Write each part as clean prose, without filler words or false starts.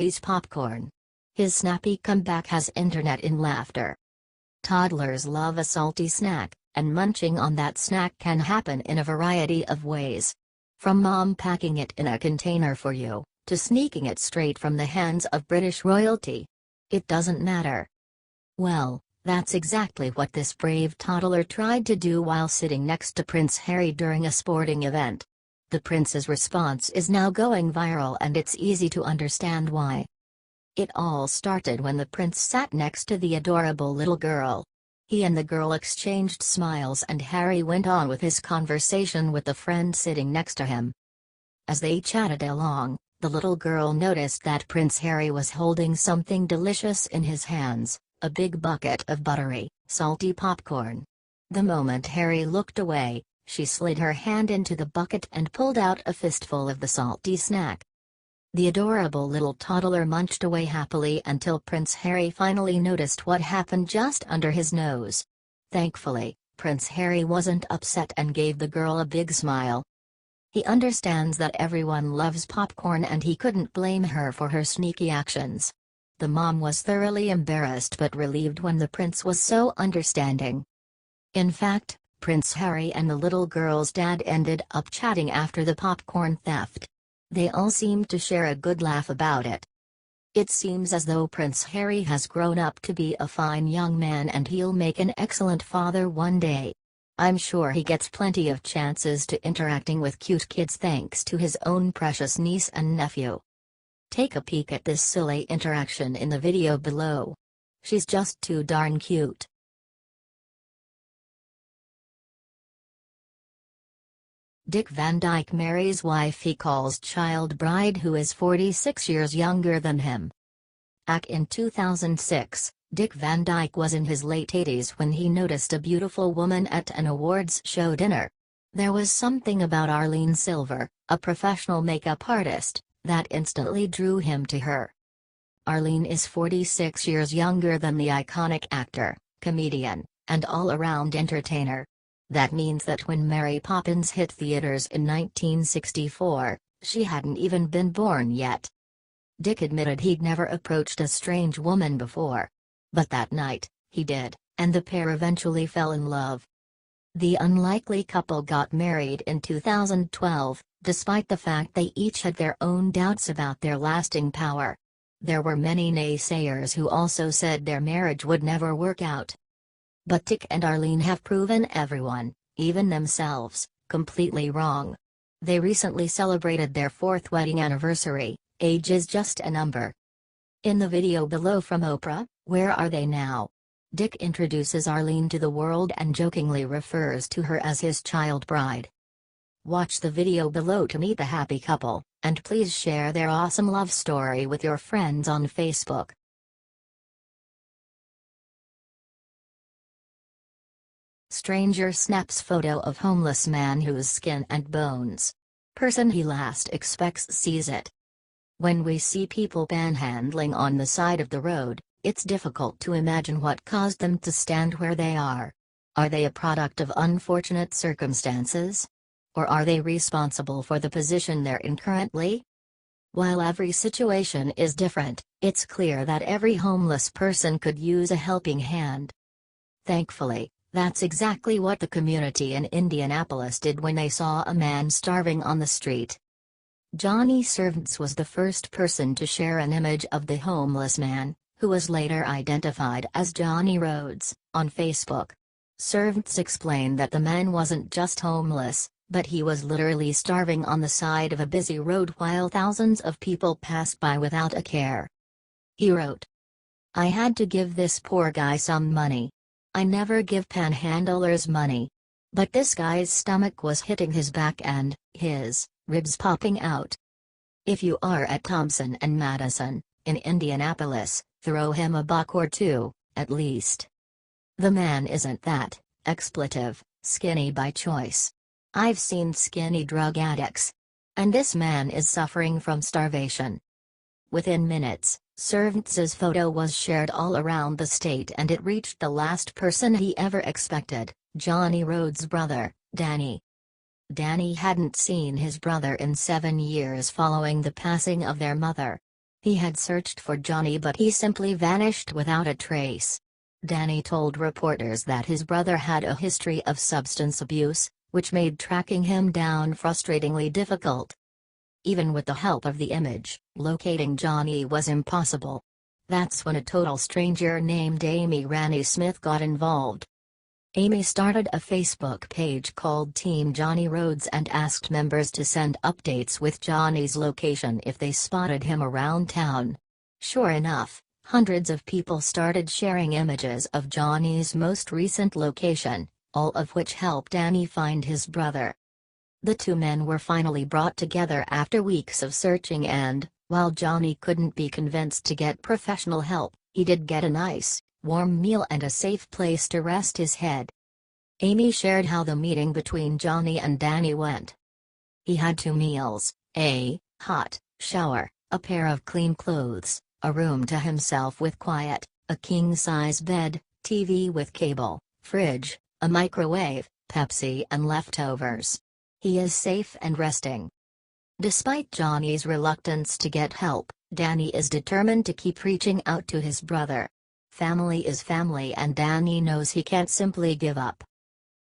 Harry's popcorn. His snappy comeback has internet in laughter. Toddlers love a salty snack, and munching on that snack can happen in a variety of ways. From mom packing it in a container for you, to sneaking it straight from the hands of British royalty. It doesn't matter. Well, that's exactly what this brave toddler tried to do while sitting next to Prince Harry during a sporting event. The prince's response is now going viral, and it's easy to understand why. It all started when the prince sat next to the adorable little girl. He and the girl exchanged smiles, and Harry went on with his conversation with the friend sitting next to him. As they chatted along, the little girl noticed that Prince Harry was holding something delicious in his hands, a big bucket of buttery, salty popcorn. The moment Harry looked away, she slid her hand into the bucket and pulled out a fistful of the salty snack. The adorable little toddler munched away happily until Prince Harry finally noticed what happened just under his nose. Thankfully, Prince Harry wasn't upset and gave the girl a big smile. He understands that everyone loves popcorn, and he couldn't blame her for her sneaky actions. The mom was thoroughly embarrassed but relieved when the prince was so understanding. In fact, Prince Harry and the little girl's dad ended up chatting after the popcorn theft. They all seemed to share a good laugh about it. It seems as though Prince Harry has grown up to be a fine young man, and he'll make an excellent father one day. I'm sure he gets plenty of chances to interacting with cute kids thanks to his own precious niece and nephew. Take a peek at this silly interaction in the video below. She's just too darn cute. Dick Van Dyke marries wife he calls child bride who is 46 years younger than him. Back in 2006, Dick Van Dyke was in his late 80s when he noticed a beautiful woman at an awards show dinner. There was something about Arlene Silver, a professional makeup artist, that instantly drew him to her. Arlene is 46 years younger than the iconic actor, comedian, and all-around entertainer. That means that when Mary Poppins hit theaters in 1964, she hadn't even been born yet. Dick admitted he'd never approached a strange woman before. But that night, he did, and the pair eventually fell in love. The unlikely couple got married in 2012, despite the fact they each had their own doubts about their lasting power. There were many naysayers who also said their marriage would never work out. But Dick and Arlene have proven everyone, even themselves, completely wrong. They recently celebrated their 4th wedding anniversary. Age is just a number. In the video below from Oprah, Where Are They Now?, Dick introduces Arlene to the world and jokingly refers to her as his child bride. Watch the video below to meet the happy couple, and please share their awesome love story with your friends on Facebook. Stranger snaps photo of homeless man whose skin and bones. Person he last expects sees it. When we see people panhandling on the side of the road, it's difficult to imagine what caused them to stand where they are. Are they a product of unfortunate circumstances? Or are they responsible for the position they're in currently? While every situation is different, it's clear that every homeless person could use a helping hand. Thankfully, that's exactly what the community in Indianapolis did when they saw a man starving on the street. Johnny Servants was the first person to share an image of the homeless man, who was later identified as Johnny Rhodes, on Facebook. Servants explained that the man wasn't just homeless, but he was literally starving on the side of a busy road while thousands of people passed by without a care. He wrote, "I had to give this poor guy some money. I never give panhandlers money. But this guy's stomach was hitting his back and his ribs popping out. If you are at Thompson and Madison, in Indianapolis, throw him a buck or two, at least." The man isn't that expletive skinny by choice. I've seen skinny drug addicts. And this man is suffering from starvation. Within minutes, Servants' photo was shared all around the state, and it reached the last person he ever expected, Johnny Rhodes' brother, Danny. Danny hadn't seen his brother in 7 years following the passing of their mother. He had searched for Johnny, but he simply vanished without a trace. Danny told reporters that his brother had a history of substance abuse, which made tracking him down frustratingly difficult. Even with the help of the image, locating Johnny was impossible. That's when a total stranger named Amy Rannie Smith got involved. Amy started a Facebook page called Team Johnny Rhodes and asked members to send updates with Johnny's location if they spotted him around town. Sure enough, hundreds of people started sharing images of Johnny's most recent location, all of which helped Danny find his brother. The two men were finally brought together after weeks of searching and, while Johnny couldn't be convinced to get professional help, he did get a nice, warm meal and a safe place to rest his head. Amy shared how the meeting between Johnny and Danny went. He had 2 meals, a hot shower, a pair of clean clothes, a room to himself with quiet, a king-size bed, TV with cable, fridge, a microwave, Pepsi and leftovers. He is safe and resting. Despite Johnny's reluctance to get help, Danny is determined to keep reaching out to his brother. Family is family and Danny knows he can't simply give up.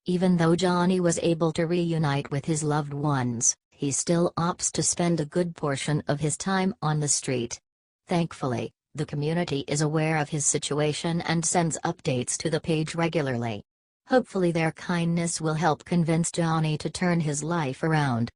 Even though Johnny was able to reunite with his loved ones, he still opts to spend a good portion of his time on the street. Thankfully, the community is aware of his situation and sends updates to the page regularly. Hopefully their kindness will help convince Johnny to turn his life around.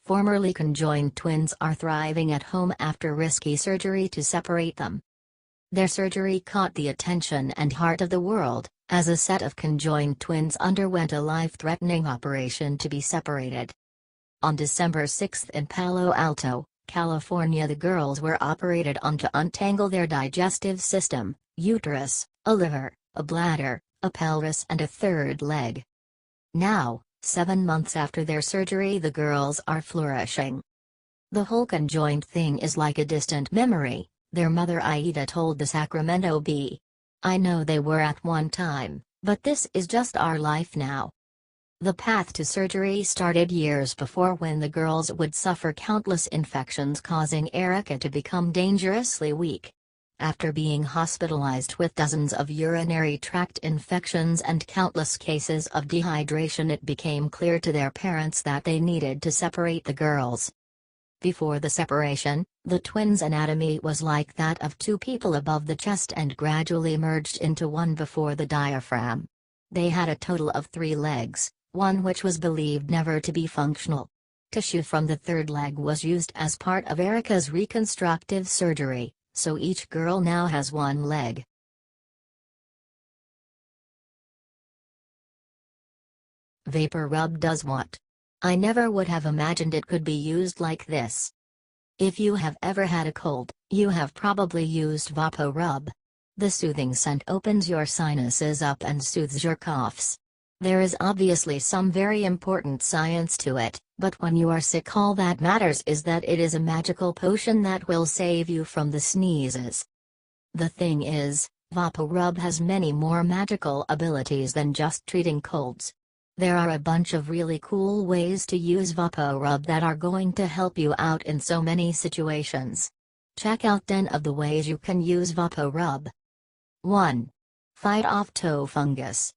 Formerly conjoined twins are thriving at home after risky surgery to separate them. Their surgery caught the attention and heart of the world, as a set of conjoined twins underwent a life-threatening operation to be separated. On December 6 in Palo Alto, California, the girls were operated on to untangle their digestive system, uterus, a liver, a bladder, a pelvis and a third leg. Now, 7 months after their surgery, the girls are flourishing. The whole conjoined thing is like a distant memory, their mother Aida told the Sacramento Bee. I know they were at one time, but this is just our life now. The path to surgery started years before, when the girls would suffer countless infections causing Erica to become dangerously weak. After being hospitalized with dozens of urinary tract infections and countless cases of dehydration, it became clear to their parents that they needed to separate the girls. Before the separation, the twins' anatomy was like that of 2 people above the chest and gradually merged into one before the diaphragm. They had a total of 3 legs, one which was believed never to be functional. Tissue from the third leg was used as part of Erica's reconstructive surgery, so each girl now has 1 leg. Vapor rub does what? I never would have imagined it could be used like this. If you have ever had a cold, you have probably used Vapo Rub. The soothing scent opens your sinuses up and soothes your coughs. There is obviously some very important science to it, but when you are sick, all that matters is that it is a magical potion that will save you from the sneezes. The thing is, Vapo Rub has many more magical abilities than just treating colds. There are a bunch of really cool ways to use Vapo Rub that are going to help you out in so many situations. Check out 10 of the ways you can use Vapo Rub. 1. Fight off toe fungus.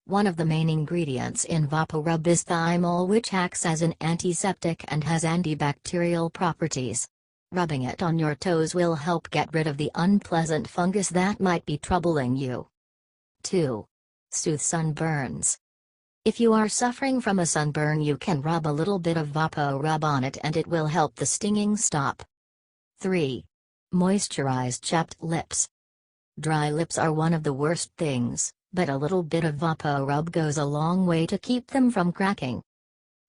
One of the main ingredients in Vapo Rub is thymol, which acts as an antiseptic and has antibacterial properties. Rubbing it on your toes will help get rid of the unpleasant fungus that might be troubling you. 2. Soothe sunburns. If you are suffering from a sunburn, you can rub a little bit of Vapo Rub on it and it will help the stinging stop. 3. Moisturize chapped lips. Dry lips are one of the worst things, but a little bit of Vapo Rub goes a long way to keep them from cracking.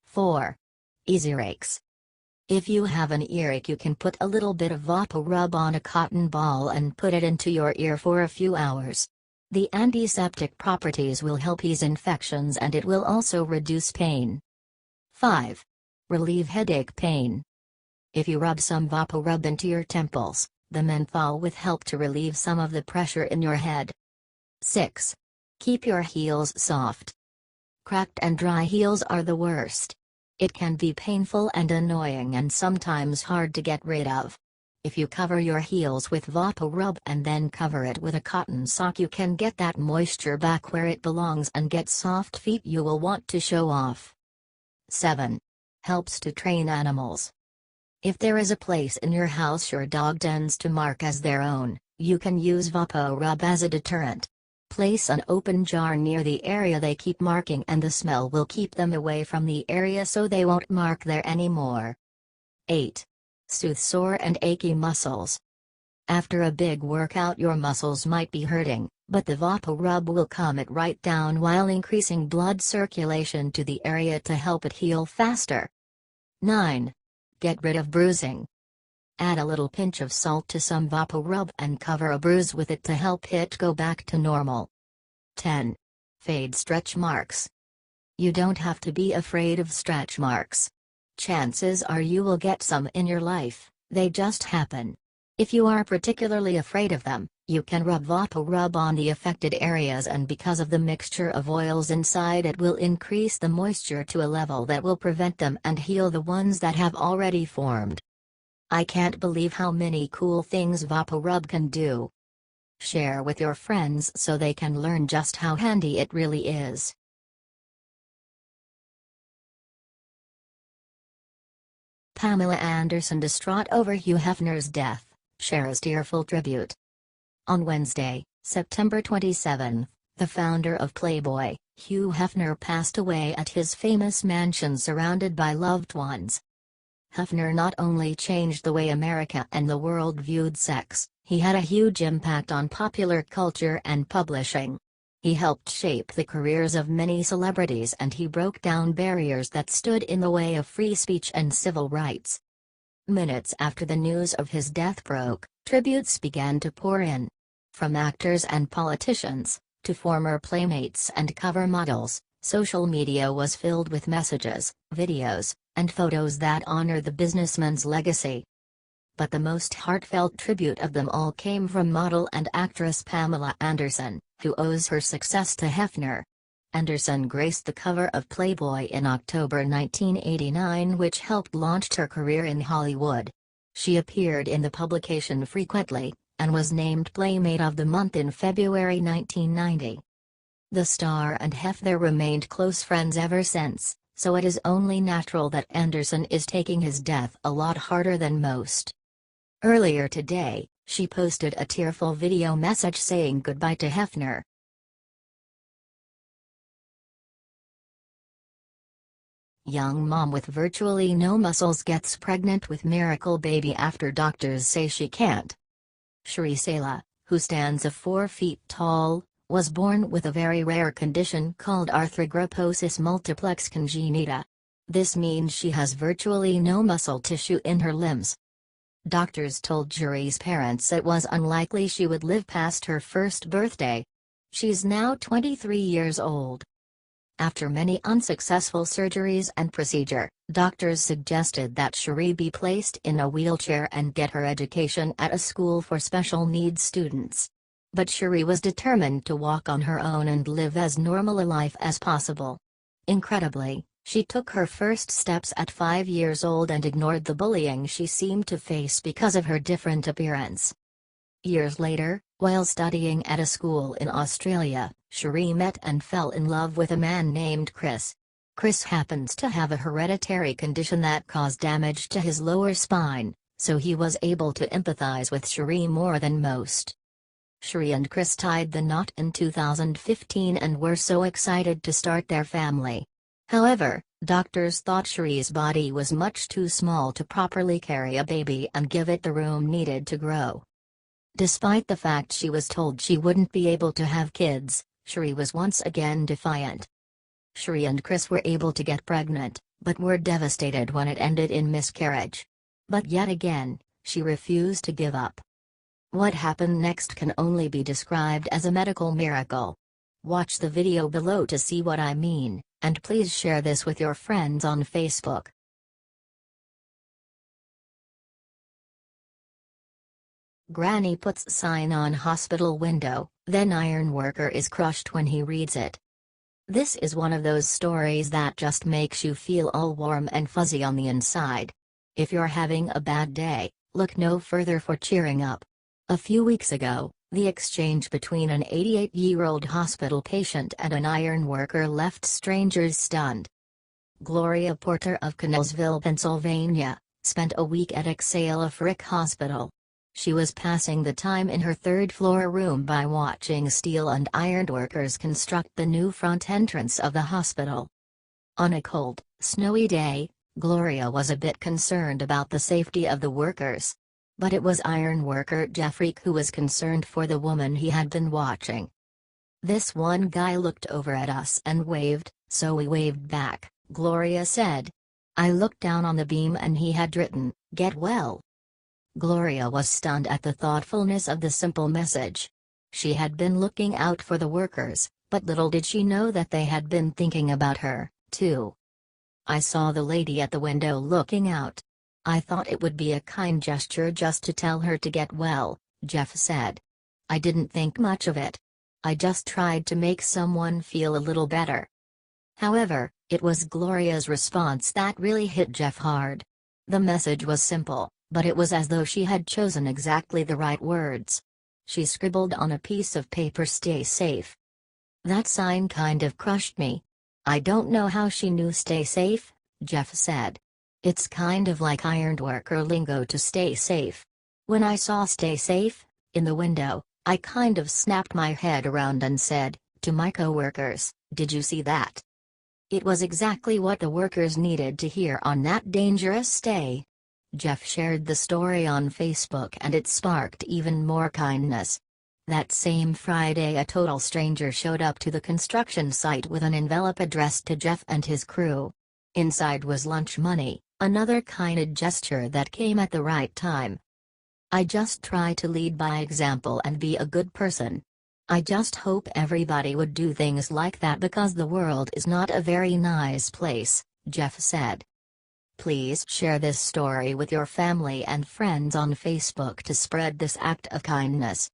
4. Earaches. If you have an earache, you can put a little bit of Vapo Rub on a cotton ball and put it into your ear for a few hours. The antiseptic properties will help ease infections and it will also reduce pain. 5. Relieve headache pain. If you rub some Vapo Rub into your temples, the menthol will help to relieve some of the pressure in your head. 6. Keep your heels soft. Cracked and dry heels are the worst. It can be painful and annoying and sometimes hard to get rid of. If you cover your heels with VapoRub and then cover it with a cotton sock, you can get that moisture back where it belongs and get soft feet you will want to show off. 7. Helps to train animals. If there is a place in your house your dog tends to mark as their own, you can use VapoRub as a deterrent. Place an open jar near the area they keep marking and the smell will keep them away from the area so they won't mark there anymore. 8. Soothe sore and achy muscles. After a big workout your muscles might be hurting, but the VapoRub will calm it right down while increasing blood circulation to the area to help it heal faster. 9. Get rid of bruising. Add a little pinch of salt to some VapoRub and cover a bruise with it to help it go back to normal. 10. Fade stretch marks. You don't have to be afraid of stretch marks. Chances are you will get some in your life, they just happen. If you are particularly afraid of them, you can rub VapoRub on the affected areas, and because of the mixture of oils inside it will increase the moisture to a level that will prevent them and heal the ones that have already formed. I can't believe how many cool things VapoRub can do. Share with your friends so they can learn just how handy it really is. Pamela Anderson distraught over Hugh Hefner's death, shares tearful tribute. On Wednesday, September 27, the founder of Playboy, Hugh Hefner, passed away at his famous mansion surrounded by loved ones. Hefner not only changed the way America and the world viewed sex, he had a huge impact on popular culture and publishing. He helped shape the careers of many celebrities and he broke down barriers that stood in the way of free speech and civil rights. Minutes after the news of his death broke, tributes began to pour in. From actors and politicians, to former playmates and cover models, social media was filled with messages, videos, and photos that honor the businessman's legacy. But the most heartfelt tribute of them all came from model and actress Pamela Anderson, who owes her success to Hefner. Anderson graced the cover of Playboy in October 1989, which helped launch her career in Hollywood. She appeared in the publication frequently, and was named Playmate of the Month in February 1990. The star and Hefner remained close friends ever since, so it is only natural that Anderson is taking his death a lot harder than most. Earlier today, she posted a tearful video message saying goodbye to Hefner. Young mom with virtually no muscles gets pregnant with miracle baby after doctors say she can't. Shri Sela, who stands 4 feet tall, was born with a very rare condition called arthrogryposis multiplex congenita. This means she has virtually no muscle tissue in her limbs. Doctors told Shri's parents it was unlikely she would live past her first birthday. She's now 23 years old. After many unsuccessful surgeries and procedure, doctors suggested that Shri be placed in a wheelchair and get her education at a school for special needs students. But Shri was determined to walk on her own and live as normal a life as possible. Incredibly, she took her first steps at 5 years old and ignored the bullying she seemed to face because of her different appearance. Years later, while studying at a school in Australia, Shri met and fell in love with a man named Chris. Chris happens to have a hereditary condition that caused damage to his lower spine, so he was able to empathize with Shri more than most. Shri and Chris tied the knot in 2015 and were so excited to start their family. However, doctors thought Shri's body was much too small to properly carry a baby and give it the room needed to grow. Despite the fact she was told she wouldn't be able to have kids, Shri was once again defiant. Shri and Chris were able to get pregnant, but were devastated when it ended in miscarriage. But yet again, she refused to give up. What happened next can only be described as a medical miracle. Watch the video below to see what I mean, and please share this with your friends on Facebook. Granny puts sign on hospital window, then iron worker is crushed when he reads it. This is one of those stories that just makes you feel all warm and fuzzy on the inside. If you're having a bad day, look no further for cheering up. A few weeks ago, the exchange between an 88-year-old hospital patient and an iron worker left strangers stunned. Gloria Porter of Connellsville, Pennsylvania, spent a week at Exhala Frick Hospital. She was passing the time in her third-floor room by watching steel and iron workers construct the new front entrance of the hospital. On a cold, snowy day, Gloria was a bit concerned about the safety of the workers. But it was iron worker Jeffrey who was concerned for the woman he had been watching. "This one guy looked over at us and waved, so we waved back," Gloria said. "I looked down on the beam and he had written, 'Get well.'" Gloria was stunned at the thoughtfulness of the simple message. She had been looking out for the workers, but little did she know that they had been thinking about her, too. "I saw the lady at the window looking out. I thought it would be a kind gesture just to tell her to get well," Jeff said. "I didn't think much of it. I just tried to make someone feel a little better." However, it was Gloria's response that really hit Jeff hard. The message was simple, but it was as though she had chosen exactly the right words. She scribbled on a piece of paper, "Stay safe." That sign kind of crushed me. "I don't know how she knew stay safe," Jeff said. "It's kind of like ironworker lingo to stay safe. When I saw 'stay safe' in the window, I kind of snapped my head around and said, to my coworkers, 'Did you see that?' It was exactly what the workers needed to hear on that dangerous day." Jeff shared the story on Facebook and it sparked even more kindness. That same Friday, a total stranger showed up to the construction site with an envelope addressed to Jeff and his crew. Inside was lunch money, another kind gesture that came at the right time. "I just try to lead by example and be a good person. I just hope everybody would do things like that because the world is not a very nice place," Jeff said. Please share this story with your family and friends on Facebook to spread this act of kindness.